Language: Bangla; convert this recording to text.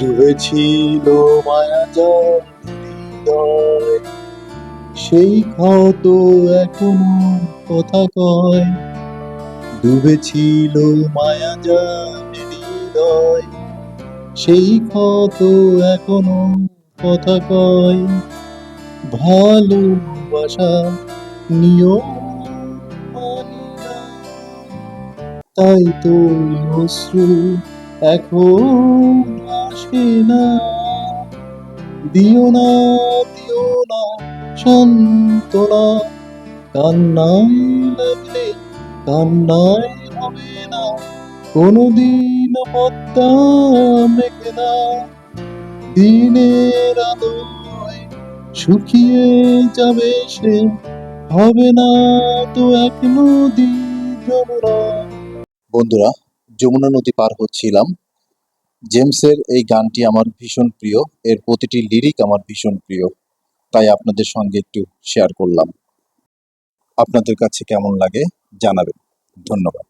ডুবেছিল মায়াজাল হৃদয়, সেই ক্ষত এখনো কথা কয়। ডুবেছিল মায়াজাল হৃদয়, সেই ক্ষত এখনো কথা কয়। ভালোবাসা নিয়ম মানি না, তাই তো অশ্রু এখন আসে না। দিও না, দিও না সান্ত্বনা, কান্নায় লাগলে কান্নায় হবে না, কোনোদিন পদ্মা মেঘনা। দিনের আলোয় শুকিয়ে যাবে সে, হবে না তো এক নদী যমুনা। বন্ধুরা, যমুনা নদী পার হচ্ছিলাম। জেমসের এই গানটি আমার ভীষণ প্রিয়, এর প্রতিটি লিরিক আমার ভীষণ প্রিয়, তাই আপনাদের সঙ্গে একটু শেয়ার করলাম। আপনাদের কাছে কেমন লাগে জানাবেন। ধন্যবাদ।